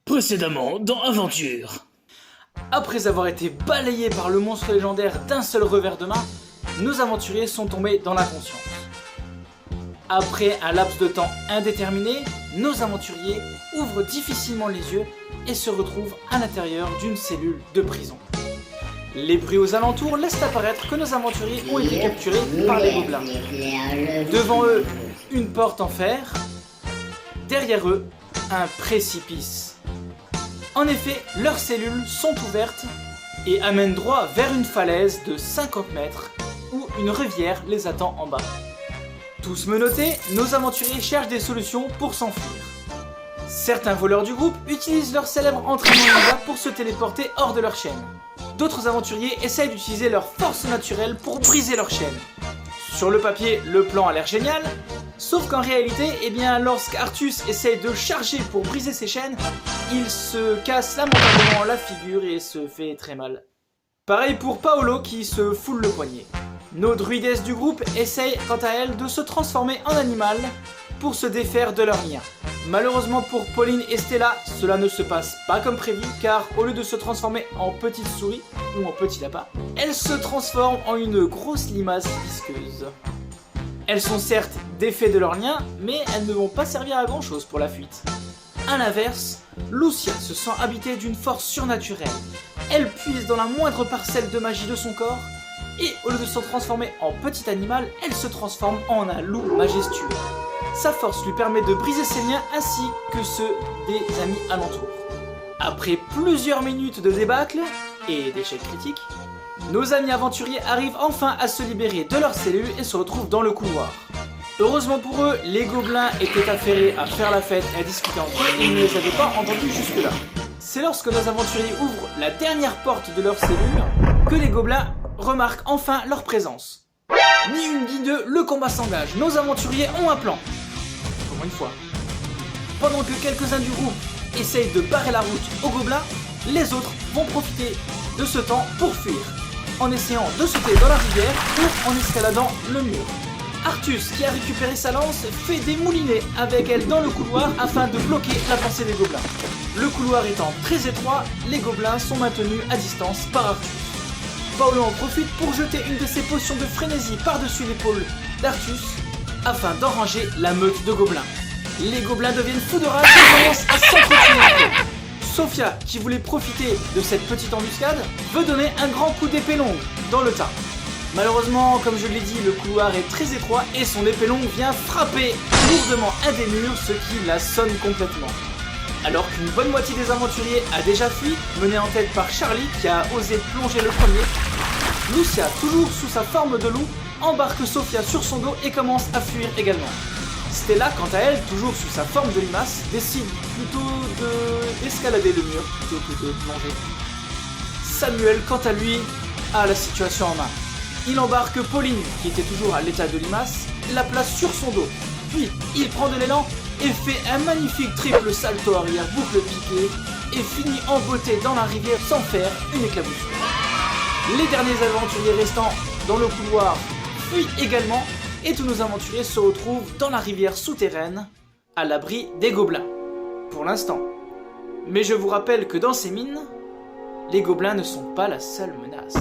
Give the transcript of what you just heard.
Précédemment dans Aventure. Après avoir été balayés par le monstre légendaire d'un seul revers de main, nos aventuriers sont tombés dans l'inconscience. Après un laps de temps indéterminé, nos aventuriers ouvrent difficilement les yeux et se retrouvent à l'intérieur d'une cellule de prison. Les bruits aux alentours laissent apparaître que nos aventuriers ont été capturés par les gobelins. Devant eux, une porte en fer. Derrière eux, un précipice. En effet, leurs cellules sont ouvertes et amènent droit vers une falaise de 50 mètres où une rivière les attend en bas. Tous menottés, nos aventuriers cherchent des solutions pour s'enfuir. Certains voleurs du groupe utilisent leur célèbre entraînement ninja pour se téléporter hors de leur chaîne. D'autres aventuriers essayent d'utiliser leur force naturelle pour briser leur chaîne. Sur le papier, le plan a l'air génial, sauf qu'en réalité, lorsqu'Artus essaye de charger pour briser ses chaînes, il se casse lamentablement la figure et se fait très mal. Pareil pour Paolo qui se foule le poignet. Nos druidesses du groupe essayent quant à elles de se transformer en animal pour se défaire de leurs liens. Malheureusement pour Pauline et Stella, cela ne se passe pas comme prévu car au lieu de se transformer en petite souris ou en petit lapin, elles se transforment en une grosse limace visqueuse. Elles sont certes défaites de leurs liens, mais elles ne vont pas servir à grand chose pour la fuite. A l'inverse, Lucia se sent habitée d'une force surnaturelle. Elle puise dans la moindre parcelle de magie de son corps, et au lieu de se transformer en petit animal, elle se transforme en un loup majestueux. Sa force lui permet de briser ses liens ainsi que ceux des amis alentours. Après plusieurs minutes de débâcle et d'échecs critiques, nos amis aventuriers arrivent enfin à se libérer de leurs cellules et se retrouvent dans le couloir. Heureusement pour eux, les gobelins étaient affairés à faire la fête et à discuter entre eux et ils ne les avaient pas entendus jusque-là. C'est lorsque nos aventuriers ouvrent la dernière porte de leur cellule que les gobelins remarquent enfin leur présence. Ni une ni deux, le combat s'engage. Nos aventuriers ont un plan. Pour une fois. Pendant que quelques-uns du groupe essayent de barrer la route aux gobelins, les autres vont profiter de ce temps pour fuir, en essayant de sauter dans la rivière ou en escaladant le mur. Artus, qui a récupéré sa lance, fait des moulinets avec elle dans le couloir afin de bloquer la pensée des gobelins. Le couloir étant très étroit, les gobelins sont maintenus à distance par Artus. Paolo en profite pour jeter une de ses potions de frénésie par-dessus l'épaule d'Artus afin d'enranger la meute de gobelins. Les gobelins deviennent fous de rage et commencent à s'entretuer. Sophia, qui voulait profiter de cette petite embuscade, veut donner un grand coup d'épée longue dans le tas. Malheureusement, comme je l'ai dit, le couloir est très étroit et son épée longue vient frapper lourdement un des murs, ce qui la sonne complètement. Alors qu'une bonne moitié des aventuriers a déjà fui, mené en tête par Charlie qui a osé plonger le premier, Lucia, toujours sous sa forme de loup, embarque Sophia sur son dos et commence à fuir également. Stella, quant à elle, toujours sous sa forme de limace, décide plutôt d'escalader le mur plutôt que de plonger. Samuel, quant à lui, a la situation en main. Il embarque Pauline, qui était toujours à l'état de limace, la place sur son dos. Puis, il prend de l'élan et fait un magnifique triple salto arrière boucle piquée et finit en beauté dans la rivière sans faire une éclaboussure. Les derniers aventuriers restants dans le couloir fuient également et tous nos aventuriers se retrouvent dans la rivière souterraine à l'abri des gobelins. Pour l'instant. Mais je vous rappelle que dans ces mines, les gobelins ne sont pas la seule menace.